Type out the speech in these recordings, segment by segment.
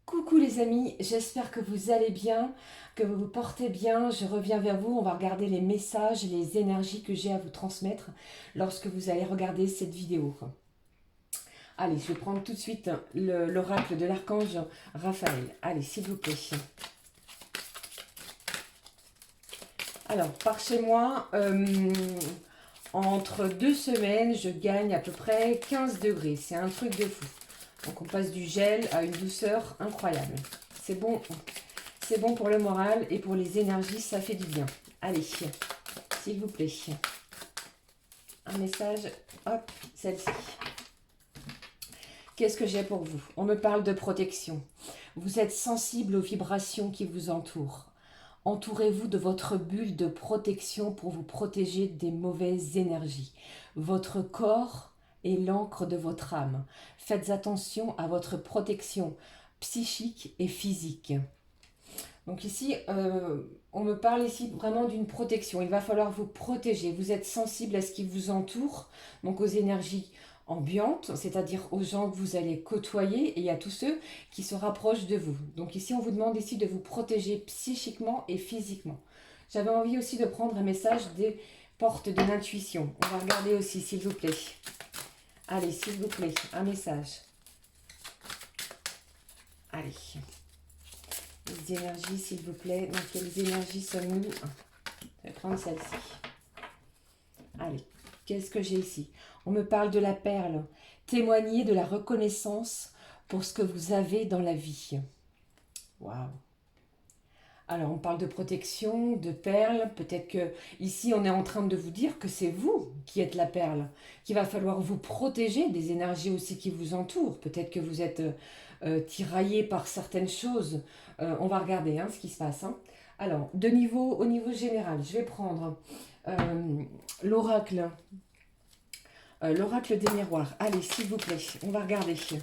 Coucou les amis, j'espère que vous allez bien, que vous vous portez bien. Je reviens vers vous, on va regarder les messages, les énergies que j'ai à vous transmettre lorsque vous allez regarder cette vidéo. Allez, je vais prendre tout de suite l'oracle de l'archange Raphaël. Allez, s'il vous plaît. Alors, par chez moi, entre 2 semaines, je gagne à peu près 15 degrés. C'est un truc de fou. Donc on passe du gel à une douceur incroyable. C'est bon pour le moral et pour les énergies, ça fait du bien. Allez, s'il vous plaît. Un message, hop, celle-ci. Qu'est-ce que j'ai pour vous? On me parle de protection. Vous êtes sensible aux vibrations qui vous entourent. Entourez-vous de votre bulle de protection pour vous protéger des mauvaises énergies. Votre corps est l'encre de votre âme. Faites attention à votre protection psychique et physique. Donc ici, on me parle ici vraiment d'une protection. Il va falloir vous protéger. Vous êtes sensible à ce qui vous entoure, donc aux énergies ambiantes, c'est-à-dire aux gens que vous allez côtoyer et à tous ceux qui se rapprochent de vous. Donc ici, on vous demande ici de vous protéger psychiquement et physiquement. J'avais envie aussi de prendre un message des portes de l'intuition. On va regarder aussi, s'il vous plaît. Allez, s'il vous plaît, un message. Allez. Les énergies, s'il vous plaît. Dans quelles énergies sommes-nous? Je vais prendre celle-ci. Allez, qu'est-ce que j'ai ici? On me parle de la perle. Témoignez de la reconnaissance pour ce que vous avez dans la vie. Waouh! Alors, on parle de protection, de perles. Peut-être que ici, on est en train de vous dire que c'est vous qui êtes la perle, qu'il va falloir vous protéger des énergies aussi qui vous entourent. Peut-être que vous êtes tiraillé par certaines choses. On va regarder ce qui se passe. Alors, au niveau général, je vais prendre l'oracle. L'oracle des miroirs. Allez, s'il vous plaît, on va regarder. S'il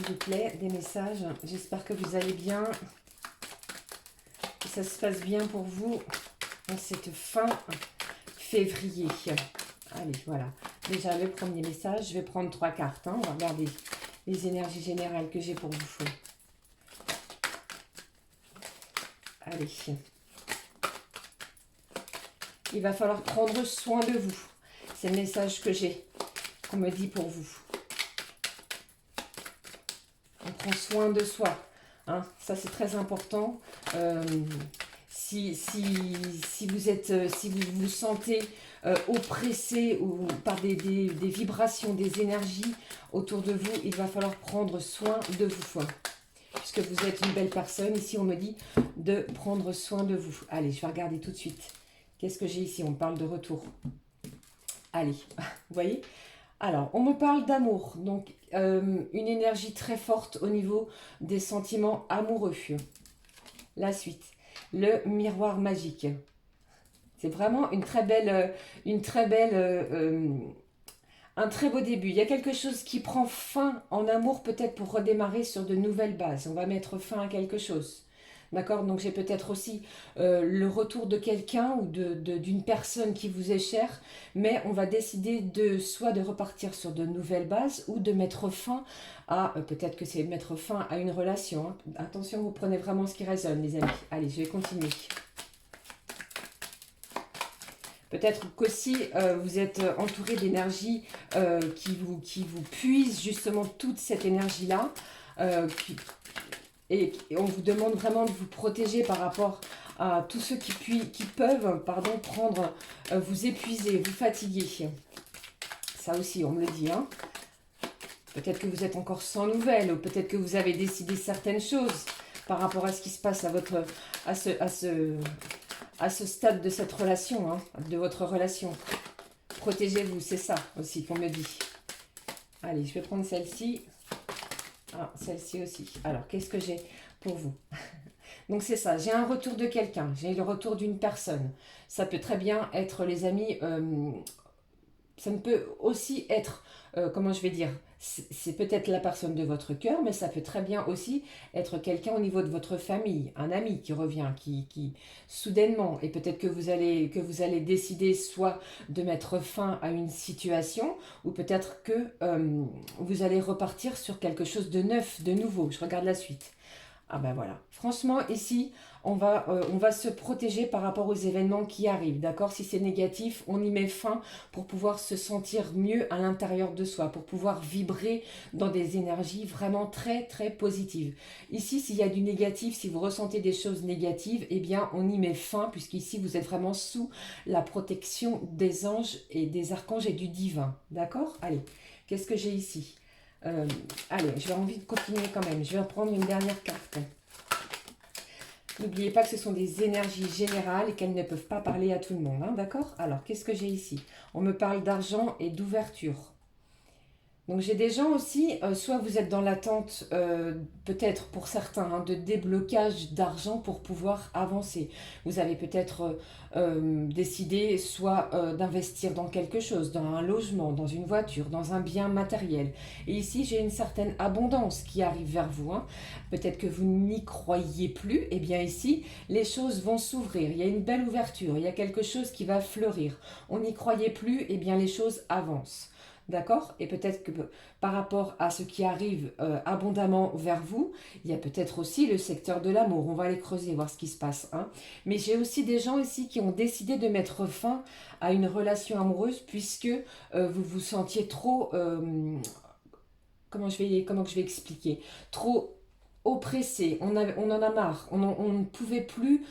vous plaît, des messages. J'espère que vous allez bien, que ça se passe bien pour vous en cette fin février. Allez, voilà. Déjà, le premier message. Je vais prendre 3 cartes. On va regarder les énergies générales que j'ai pour vous. Allez. Il va falloir prendre soin de vous. C'est le message que j'ai, qu'on me dit pour vous. On prend soin de soi. Ça, c'est très important. Si vous vous sentez oppressé ou par des vibrations, des énergies autour de vous, il va falloir prendre soin de vous. Puisque vous êtes une belle personne, ici on me dit de prendre soin de vous. Allez, je vais regarder tout de suite. Qu'est-ce que j'ai ici? On me parle de retour. Allez, vous voyez? Alors, on me parle d'amour. Donc, une énergie très forte au niveau des sentiments amoureux. La suite. Le miroir magique. C'est vraiment un très beau début. Il y a quelque chose qui prend fin en amour, peut-être pour redémarrer sur de nouvelles bases. On va mettre fin à quelque chose. D'accord? Donc j'ai peut-être aussi le retour de quelqu'un ou d'une personne qui vous est chère, mais on va décider soit de repartir sur de nouvelles bases ou de mettre fin à, peut-être que c'est mettre fin à une relation. Attention, vous prenez vraiment ce qui résonne, les amis. Allez, je vais continuer. Peut-être qu'aussi vous êtes entouré d'énergie qui vous puise justement toute cette énergie-là. Et on vous demande vraiment de vous protéger par rapport à tous ceux qui peuvent prendre, vous épuiser, vous fatiguer. Ça aussi, on me le dit. Peut-être que vous êtes encore sans nouvelles, ou peut-être que vous avez décidé certaines choses par rapport à ce qui se passe à ce stade de cette relation, de votre relation. Protégez-vous, c'est ça aussi qu'on me dit. Allez, je vais prendre celle-ci. Ah, celle-ci aussi. Alors, qu'est-ce que j'ai pour vous? Donc, c'est ça. J'ai un retour de quelqu'un. J'ai le retour d'une personne. Ça peut très bien être, les amis, ça ne peut aussi être, comment je vais dire, c'est peut-être la personne de votre cœur, mais ça peut très bien aussi être quelqu'un au niveau de votre famille, un ami qui revient, qui soudainement, et peut-être que vous allez décider soit de mettre fin à une situation, ou peut-être que vous allez repartir sur quelque chose de neuf, de nouveau. Je regarde la suite. Ah ben voilà. Franchement, ici, on va se protéger par rapport aux événements qui arrivent, d'accord? Si c'est négatif, on y met fin pour pouvoir se sentir mieux à l'intérieur de soi, pour pouvoir vibrer dans des énergies vraiment très, très positives. Ici, s'il y a du négatif, si vous ressentez des choses négatives, eh bien, on y met fin, puisqu'ici, vous êtes vraiment sous la protection des anges et des archanges et du divin, d'accord? Allez, qu'est-ce que j'ai ici? Euh, Allez, j'ai envie de continuer quand même. Je vais en prendre une dernière carte. N'oubliez pas que ce sont des énergies générales et qu'elles ne peuvent pas parler à tout le monde, hein, d'accord? Alors, qu'est-ce que j'ai ici? On me parle d'argent et d'ouverture. Donc j'ai des gens aussi, soit vous êtes dans l'attente, peut-être pour certains, hein, de déblocage d'argent pour pouvoir avancer. Vous avez peut-être décidé soit d'investir dans quelque chose, dans un logement, dans une voiture, dans un bien matériel. Et ici j'ai une certaine abondance qui arrive vers vous, hein. Peut-être que vous n'y croyez plus, et bien ici les choses vont s'ouvrir. Il y a une belle ouverture, il y a quelque chose qui va fleurir. On n'y croyait plus, et bien les choses avancent. D'accord? Et peut-être que par rapport à ce qui arrive abondamment vers vous, il y a peut-être aussi le secteur de l'amour. On va aller creuser, voir ce qui se passe, hein. Mais j'ai aussi des gens ici qui ont décidé de mettre fin à une relation amoureuse puisque vous vous sentiez trop... comment je vais expliquer? Trop oppressé, on en a marre, on ne pouvait plus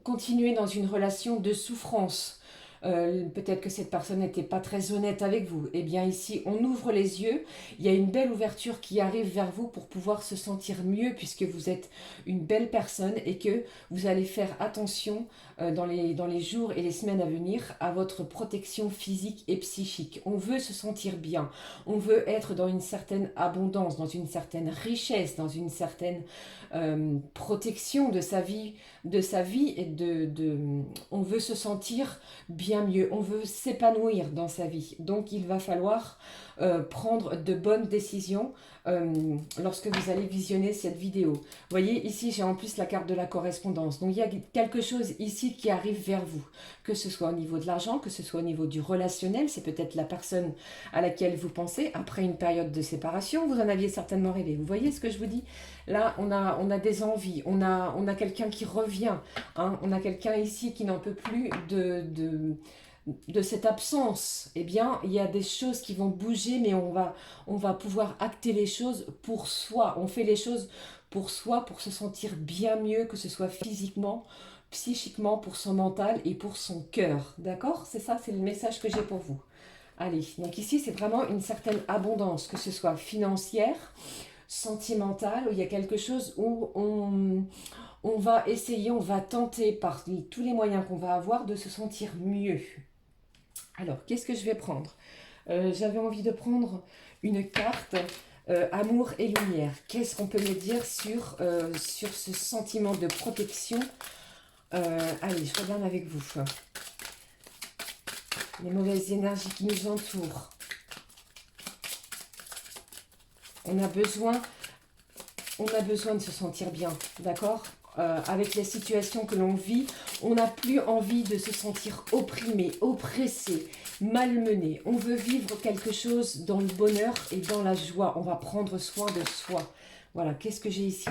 continuer dans une relation de souffrance. Peut-être que cette personne n'était pas très honnête avec vous. Eh bien ici, on ouvre les yeux, il y a une belle ouverture qui arrive vers vous pour pouvoir se sentir mieux puisque vous êtes une belle personne et que vous allez faire attention dans les jours et les semaines à venir à votre protection physique et psychique. On veut se sentir bien, on veut être dans une certaine abondance, dans une certaine richesse, dans une certaine protection de sa vie et on veut se sentir bien mieux, on veut s'épanouir dans sa vie. Donc il va falloir prendre de bonnes décisions lorsque vous allez visionner cette vidéo. Vous voyez, ici j'ai en plus la carte de la correspondance. Donc il y a quelque chose ici qui arrive vers vous, que ce soit au niveau de l'argent, que ce soit au niveau du relationnel, c'est peut-être la personne à laquelle vous pensez après une période de séparation, vous en aviez certainement rêvé. Vous voyez ce que je vous dis? Là, on a des envies, on a quelqu'un qui revient, hein, on a quelqu'un ici qui n'en peut plus de cette absence. Eh bien, il y a des choses qui vont bouger, mais on va pouvoir acter les choses pour soi. On fait les choses pour soi, pour se sentir bien mieux, que ce soit physiquement, psychiquement, pour son mental et pour son cœur. D'accord? C'est ça, c'est le message que j'ai pour vous. Allez, donc ici, c'est vraiment une certaine abondance, que ce soit financière, sentimentale, où il y a quelque chose où on va essayer, on va tenter par tous les moyens qu'on va avoir de se sentir mieux. Alors, qu'est-ce que je vais prendre? J'avais envie de prendre une carte amour et lumière. Qu'est-ce qu'on peut me dire sur ce sentiment de protection? Allez, je regarde avec vous. Les mauvaises énergies qui nous entourent. On a besoin de se sentir bien, d'accord? Avec les situations que l'on vit, on n'a plus envie de se sentir opprimé, oppressé, malmené. On veut vivre quelque chose dans le bonheur et dans la joie. On va prendre soin de soi. Voilà, qu'est-ce que j'ai ici?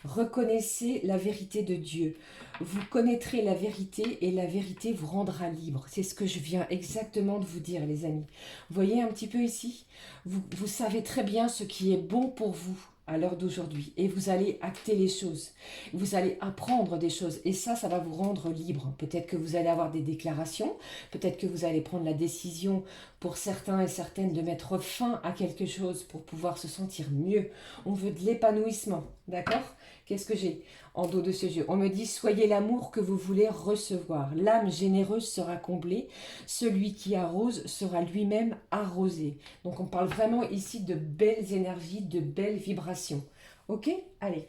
Reconnaissez la vérité de Dieu. Vous connaîtrez la vérité et la vérité vous rendra libre. C'est ce que je viens exactement de vous dire, les amis. Vous voyez un petit peu ici? Vous savez très bien ce qui est bon pour vous à l'heure d'aujourd'hui. Et vous allez acter les choses. Vous allez apprendre des choses. Et ça va vous rendre libre. Peut-être que vous allez avoir des déclarations. Peut-être que vous allez prendre la décision pour certains et certaines de mettre fin à quelque chose pour pouvoir se sentir mieux. On veut de l'épanouissement. D'accord? Qu'est-ce que j'ai en dos de ce jeu? On me dit, soyez l'amour que vous voulez recevoir. L'âme généreuse sera comblée. Celui qui arrose sera lui-même arrosé. Donc on parle vraiment ici de belles énergies, de belles vibrations. Ok? Allez,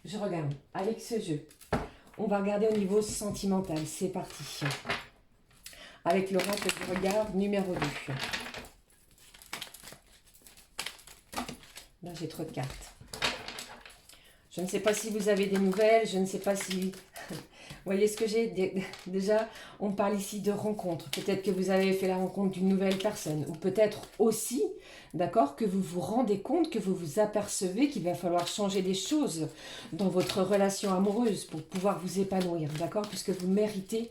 je regarde avec ce jeu. On va regarder au niveau sentimental. C'est parti. avec l'oracle du regard numéro 2. Là, j'ai trop de cartes. Je ne sais pas si vous avez des nouvelles, je ne sais pas si... Vous voyez ce que j'ai? Déjà, on parle ici de rencontre. Peut-être que vous avez fait la rencontre d'une nouvelle personne. Ou peut-être aussi, d'accord, que vous vous rendez compte, que vous vous apercevez qu'il va falloir changer des choses dans votre relation amoureuse pour pouvoir vous épanouir, d'accord? Puisque vous méritez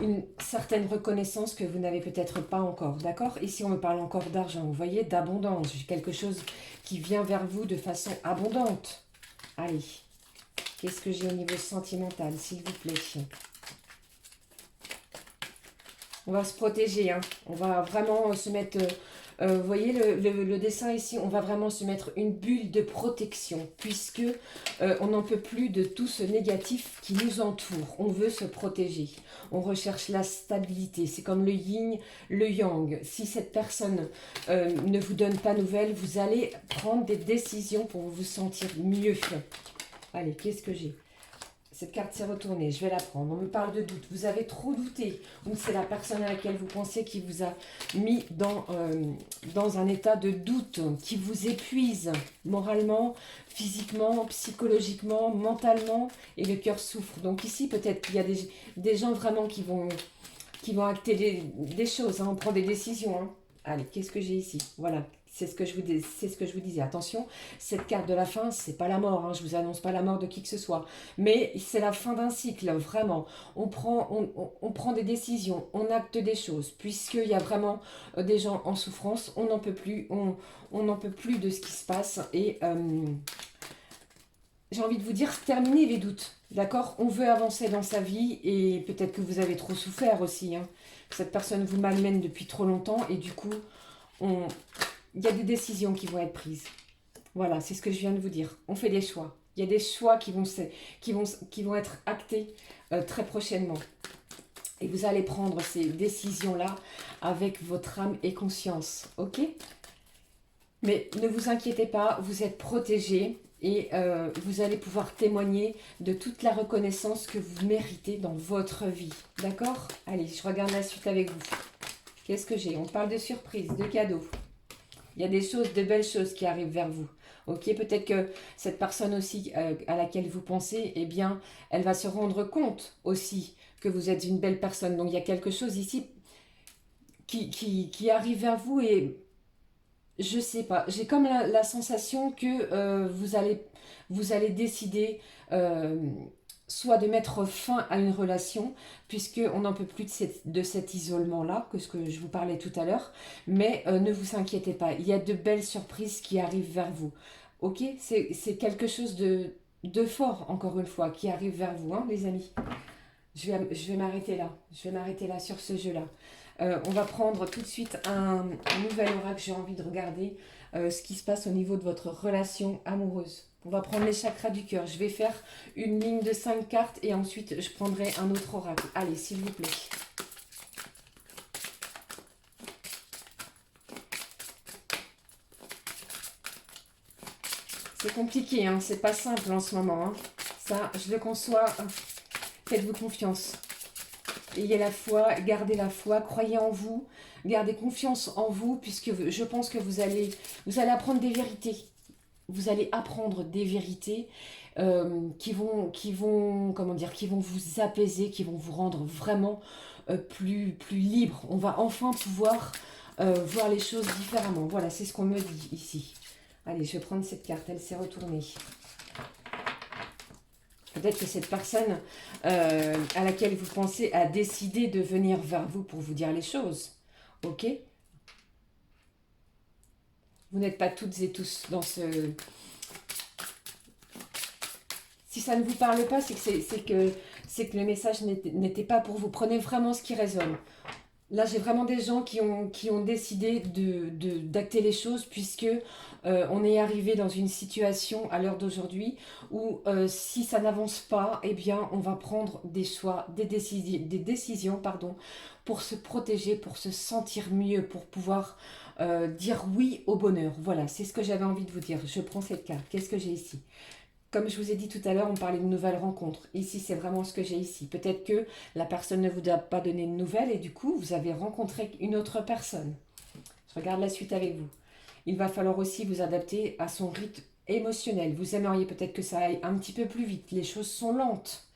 une certaine reconnaissance que vous n'avez peut-être pas encore, d'accord? Ici, on me parle encore d'argent, vous voyez, d'abondance. Quelque chose qui vient vers vous de façon abondante. Allez. Qu'est-ce que j'ai au niveau sentimental, s'il vous plaît? On va se protéger, hein. On va vraiment se mettre... vous voyez le dessin ici, on va vraiment se mettre une bulle de protection, puisque on n'en peut plus de tout ce négatif qui nous entoure. On veut se protéger. On recherche la stabilité. C'est comme le yin, le yang. Si cette personne ne vous donne pas nouvelle, vous allez prendre des décisions pour vous sentir mieux. Allez, qu'est-ce que j'ai? Cette carte s'est retournée, je vais la prendre. On me parle de doute. Vous avez trop douté. Ou c'est la personne à laquelle vous pensez qui vous a mis dans un état de doute, qui vous épuise moralement, physiquement, psychologiquement, mentalement. Et le cœur souffre. Donc ici, peut-être qu'il y a des gens vraiment qui vont acter des choses. Hein. On prend des décisions. Hein. Allez, qu'est-ce que j'ai ici? Voilà. C'est ce que je vous disais. Attention, cette carte de la fin, c'est pas la mort. Hein, je vous annonce pas la mort de qui que ce soit. Mais c'est la fin d'un cycle, vraiment. On prend des décisions, on acte des choses. Puisqu'il y a vraiment des gens en souffrance, on n'en peut plus. On n'en peut plus de ce qui se passe. Et j'ai envie de vous dire, terminez les doutes. D'accord? On veut avancer dans sa vie et peut-être que vous avez trop souffert aussi. Hein. Cette personne vous malmène depuis trop longtemps et du coup, il y a des décisions qui vont être prises. Voilà, c'est ce que je viens de vous dire. On fait des choix. Il y a des choix qui vont être actés très prochainement. Et vous allez prendre ces décisions-là avec votre âme et conscience. Ok? Mais ne vous inquiétez pas, vous êtes protégés et vous allez pouvoir témoigner de toute la reconnaissance que vous méritez dans votre vie. D'accord? Allez, je regarde la suite avec vous. Qu'est-ce que j'ai? On parle de surprises, de cadeaux. Il y a des choses, de belles choses qui arrivent vers vous. Ok, peut-être que cette personne aussi à laquelle vous pensez, eh bien, elle va se rendre compte aussi que vous êtes une belle personne. Donc, il y a quelque chose ici qui arrive vers vous et je sais pas. J'ai comme la sensation que vous allez décider soit de mettre fin à une relation, puisqu'on n'en peut plus de cet isolement-là, que ce que je vous parlais tout à l'heure, mais ne vous inquiétez pas, il y a de belles surprises qui arrivent vers vous. Ok? C'est quelque chose de fort, encore une fois, qui arrive vers vous, hein, les amis. Je vais m'arrêter là. Je vais m'arrêter là sur ce jeu-là. On va prendre tout de suite un nouvel oracle. J'ai envie de regarder ce qui se passe au niveau de votre relation amoureuse. On va prendre les chakras du cœur. Je vais faire une ligne de 5 cartes et ensuite je prendrai un autre oracle. Allez, s'il vous plaît. C'est compliqué, hein, c'est pas simple en ce moment. Hein. Ça, je le conçois. Faites-vous confiance. Ayez la foi, gardez la foi, croyez en vous, gardez confiance en vous, puisque je pense que vous allez apprendre des vérités. Vous allez apprendre des vérités qui vont, comment dire, qui vont vous apaiser, qui vont vous rendre vraiment plus libre. On va enfin pouvoir voir les choses différemment. Voilà, c'est ce qu'on me dit ici. Allez, je vais prendre cette carte, elle s'est retournée. Peut-être que cette personne à laquelle vous pensez a décidé de venir vers vous pour vous dire les choses. Ok? Vous n'êtes pas toutes et tous dans ce... Si ça ne vous parle pas, c'est que le message n'était pas pour vous. Prenez vraiment ce qui résonne. Là, j'ai vraiment des gens qui ont décidé d'acter les choses puisque on est arrivé dans une situation à l'heure d'aujourd'hui où si ça n'avance pas, eh bien, on va prendre des choix, des décisions, pardon, pour se protéger, pour se sentir mieux, pour pouvoir dire oui au bonheur. Voilà, c'est ce que j'avais envie de vous dire. Je prends cette carte. Qu'est-ce que j'ai ici? Comme je vous ai dit tout à l'heure, on parlait de nouvelles rencontres. Ici, c'est vraiment ce que j'ai ici. Peut-être que la personne ne vous a pas donné de nouvelles et du coup, vous avez rencontré une autre personne. Je regarde la suite avec vous. Il va falloir aussi vous adapter à son rythme émotionnel. Vous aimeriez peut-être que ça aille un petit peu plus vite. Les choses sont lentes.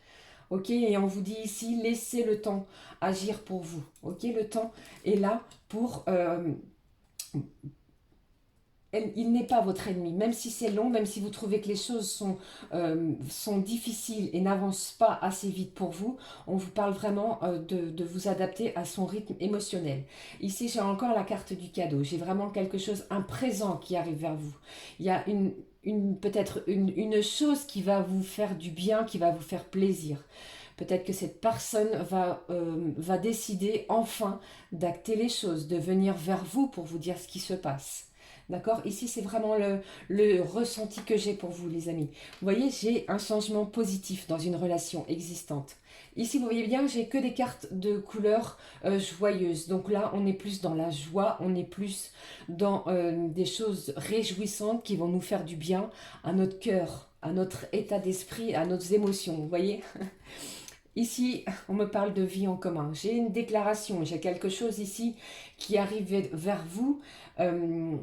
Ok, et on vous dit ici, laissez le temps agir pour vous. Ok, le temps est là pour il n'est pas votre ennemi, même si c'est long, même si vous trouvez que les choses sont difficiles et n'avancent pas assez vite pour vous, on vous parle vraiment de vous adapter à son rythme émotionnel. Ici, j'ai encore la carte du cadeau, j'ai vraiment quelque chose, un présent qui arrive vers vous. Il y a peut-être une chose qui va vous faire du bien, qui va vous faire plaisir. Peut-être que cette personne va décider enfin d'acter les choses, de venir vers vous pour vous dire ce qui se passe. D'accord? Ici, c'est vraiment le ressenti que j'ai pour vous, les amis. Vous voyez, j'ai un changement positif dans une relation existante. Ici, vous voyez bien, j'ai que des cartes de couleurs joyeuses. Donc là, on est plus dans la joie, on est plus dans des choses réjouissantes qui vont nous faire du bien à notre cœur, à notre état d'esprit, à nos émotions. Vous voyez? Ici, on me parle de vie en commun. J'ai une déclaration, j'ai quelque chose ici qui arrive vers vous. Euh,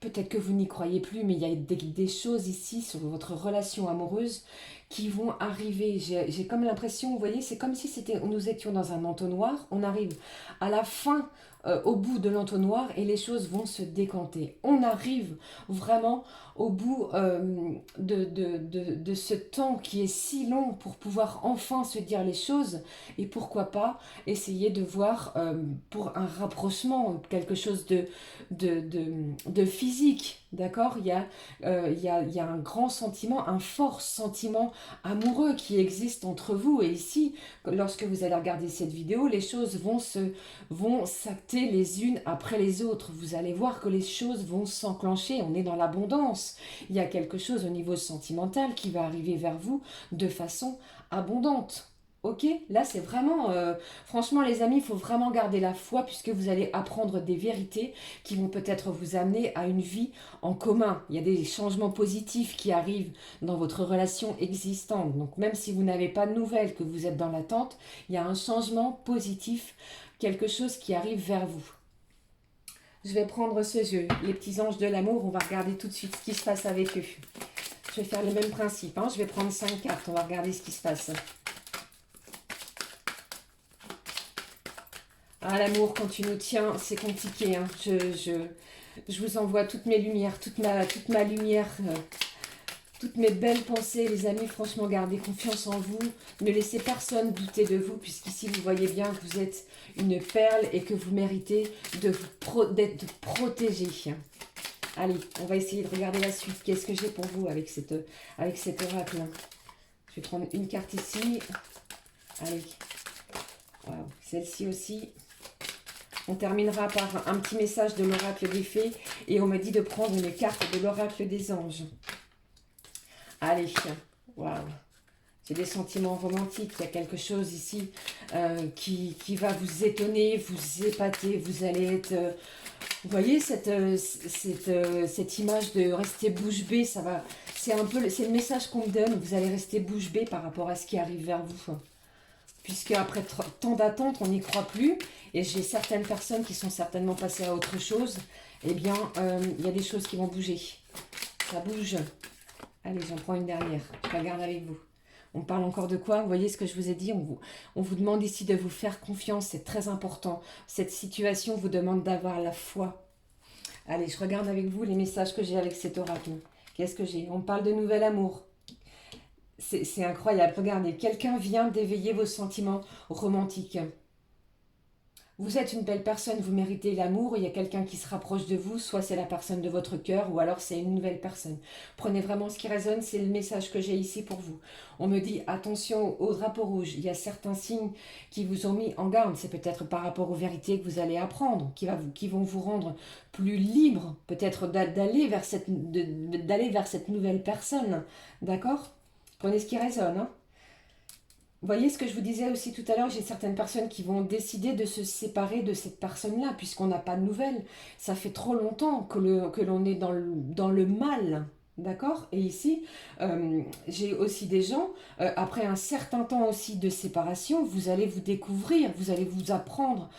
Peut-être que vous n'y croyez plus, mais il y a des choses ici sur votre relation amoureuse qui vont arriver. J'ai comme l'impression, vous voyez, c'est comme si nous étions dans un entonnoir. On arrive à la fin, au bout de l'entonnoir et les choses vont se décanter. On arrive vraiment au bout de ce temps qui est si long pour pouvoir enfin se dire les choses. Et pourquoi pas essayer de voir pour un rapprochement, quelque chose de physique, d'accord? Il y a un grand sentiment, un fort sentiment amoureux qui existe entre vous. Et ici, lorsque vous allez regarder cette vidéo, les choses vont s'acter les unes après les autres. Vous allez voir que les choses vont s'enclencher. On est dans l'abondance. Il y a quelque chose au niveau sentimental qui va arriver vers vous de façon abondante. Ok, là c'est vraiment, franchement les amis, il faut vraiment garder la foi puisque vous allez apprendre des vérités qui vont peut-être vous amener à une vie en commun. Il y a des changements positifs qui arrivent dans votre relation existante. Donc même si vous n'avez pas de nouvelles, que vous êtes dans l'attente, il y a un changement positif, quelque chose qui arrive vers vous. Je vais prendre ce jeu, les petits anges de l'amour, on va regarder tout de suite ce qui se passe avec eux. Je vais faire le même principe, hein. Je vais prendre 5 cartes, on va regarder ce qui se passe. Ah, l'amour, quand tu nous tiens, c'est compliqué. Hein. Je vous envoie toutes mes lumières, toute ma lumière, toutes mes belles pensées, les amis. Franchement, gardez confiance en vous. Ne laissez personne douter de vous, puisqu'ici, vous voyez bien que vous êtes une perle et que vous méritez d'être protégé. Allez, on va essayer de regarder la suite. Qu'est-ce que j'ai pour vous avec cet oracle? Je vais prendre une carte ici. Allez. Wow. Celle-ci aussi. On terminera par un petit message de l'oracle des fées et on me dit de prendre une carte de l'oracle des anges. Allez, waouh, j'ai des sentiments romantiques, il y a quelque chose ici qui va vous étonner, vous épater, vous allez être... vous voyez cette image de rester bouche bée, c'est le message qu'on me donne, vous allez rester bouche bée par rapport à ce qui arrive vers vous. Puisque après tant d'attente, on n'y croit plus. Et j'ai certaines personnes qui sont certainement passées à autre chose. Eh bien, il y a des choses qui vont bouger. Ça bouge. Allez, j'en prends une dernière. Je la garde avec vous. On parle encore de quoi? Vous voyez ce que je vous ai dit? On vous demande ici de vous faire confiance. C'est très important. Cette situation vous demande d'avoir la foi. Allez, je regarde avec vous les messages que j'ai avec cet oracle. Qu'est-ce que j'ai? On parle de nouvel amour. C'est incroyable, regardez, quelqu'un vient d'éveiller vos sentiments romantiques. Vous êtes une belle personne, vous méritez l'amour, il y a quelqu'un qui se rapproche de vous, soit c'est la personne de votre cœur, ou alors c'est une nouvelle personne. Prenez vraiment ce qui résonne, c'est le message que j'ai ici pour vous. On me dit, attention au drapeau rouge, il y a certains signes qui vous ont mis en garde, c'est peut-être par rapport aux vérités que vous allez apprendre, qui vont vous rendre plus libre, peut-être d'aller vers cette nouvelle personne, d'accord? Prenez ce qui résonne. Hein. Vous voyez ce que je vous disais aussi tout à l'heure, j'ai certaines personnes qui vont décider de se séparer de cette personne-là, puisqu'on n'a pas de nouvelles. Ça fait trop longtemps que l'on est dans le mal. D'accord? Et ici, j'ai aussi des gens, après un certain temps aussi de séparation, vous allez vous découvrir, vous allez vous apprendre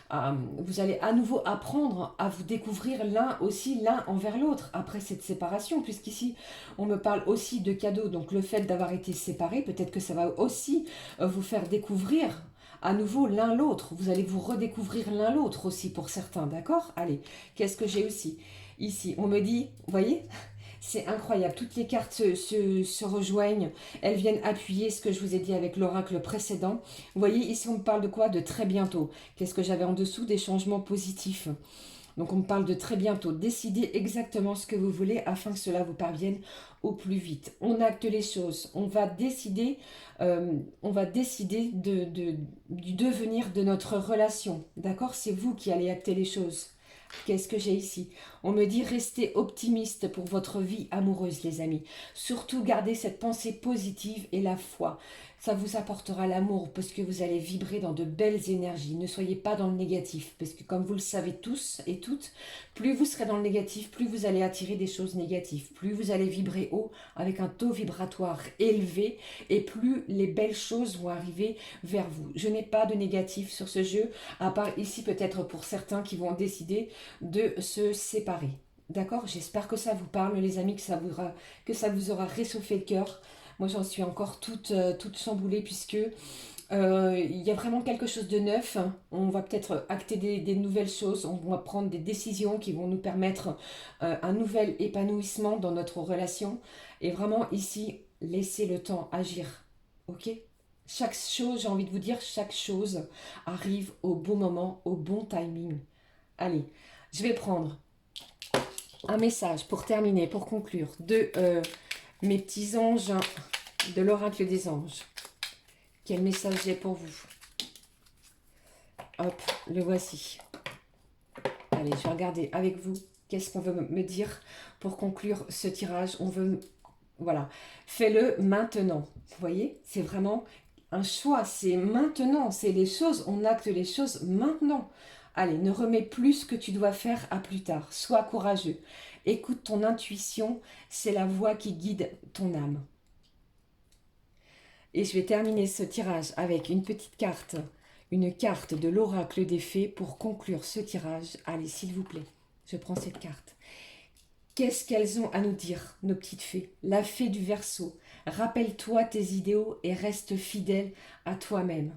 vous allez à nouveau apprendre à vous découvrir l'un aussi, l'un envers l'autre, après cette séparation, puisqu'ici, on me parle aussi de cadeaux, donc le fait d'avoir été séparés, peut-être que ça va aussi vous faire découvrir à nouveau l'un l'autre, vous allez vous redécouvrir l'un l'autre aussi pour certains, d'accord? Allez, qu'est-ce que j'ai aussi? Ici, on me dit, vous voyez, c'est incroyable, toutes les cartes se rejoignent, elles viennent appuyer ce que je vous ai dit avec l'oracle précédent. Vous voyez, ici on me parle de quoi? De très bientôt. Qu'est-ce que j'avais en dessous? Des changements positifs. Donc on me parle de très bientôt. Décidez exactement ce que vous voulez afin que cela vous parvienne au plus vite. On acte les choses. On va décider du devenir de notre relation. D'accord? C'est vous qui allez acter les choses. Qu'est-ce que j'ai ici? On me dit restez optimiste pour votre vie amoureuse, les amis. Surtout gardez cette pensée positive et la foi. Ça vous apportera l'amour parce que vous allez vibrer dans de belles énergies. Ne soyez pas dans le négatif parce que comme vous le savez tous et toutes, plus vous serez dans le négatif, plus vous allez attirer des choses négatives. Plus vous allez vibrer haut avec un taux vibratoire élevé et plus les belles choses vont arriver vers vous. Je n'ai pas de négatif sur ce jeu, à part ici peut-être pour certains qui vont décider de se séparer. D'accord? J'espère que ça vous parle, les amis, que ça vous aura réchauffé le cœur. Moi, j'en suis encore toute chamboulée puisque il y a vraiment quelque chose de neuf. On va peut-être acter des nouvelles choses. On va prendre des décisions qui vont nous permettre un nouvel épanouissement dans notre relation. Et vraiment, ici, laissez le temps agir. Ok? Chaque chose, j'ai envie de vous dire, chaque chose arrive au bon moment, au bon timing. Allez, je vais prendre un message pour terminer, pour conclure, de mes petits anges, de l'oracle des anges. Quel message j'ai pour vous? Hop, le voici. Allez, je vais regarder avec vous. Qu'est-ce qu'on veut me dire pour conclure ce tirage? On veut... Voilà. Fais-le maintenant. Vous voyez? C'est vraiment un choix. C'est maintenant. C'est les choses. On acte les choses maintenant. Allez, ne remets plus ce que tu dois faire à plus tard. Sois courageux. Écoute ton intuition. C'est la voix qui guide ton âme. Et je vais terminer ce tirage avec une petite carte. Une carte de l'oracle des fées pour conclure ce tirage. Allez, s'il vous plaît, je prends cette carte. Qu'est-ce qu'elles ont à nous dire, nos petites fées? La fée du Verseau. Rappelle-toi tes idéaux et reste fidèle à toi-même.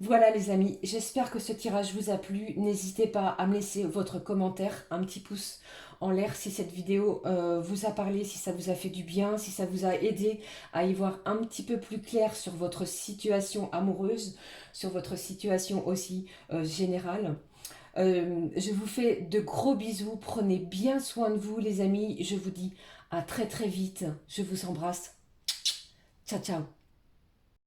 Voilà les amis, j'espère que ce tirage vous a plu. N'hésitez pas à me laisser votre commentaire, un petit pouce en l'air si cette vidéo vous a parlé, si ça vous a fait du bien, si ça vous a aidé à y voir un petit peu plus clair sur votre situation amoureuse, sur votre situation aussi générale. Je vous fais de gros bisous, prenez bien soin de vous les amis, je vous dis à très très vite, je vous embrasse, ciao ciao.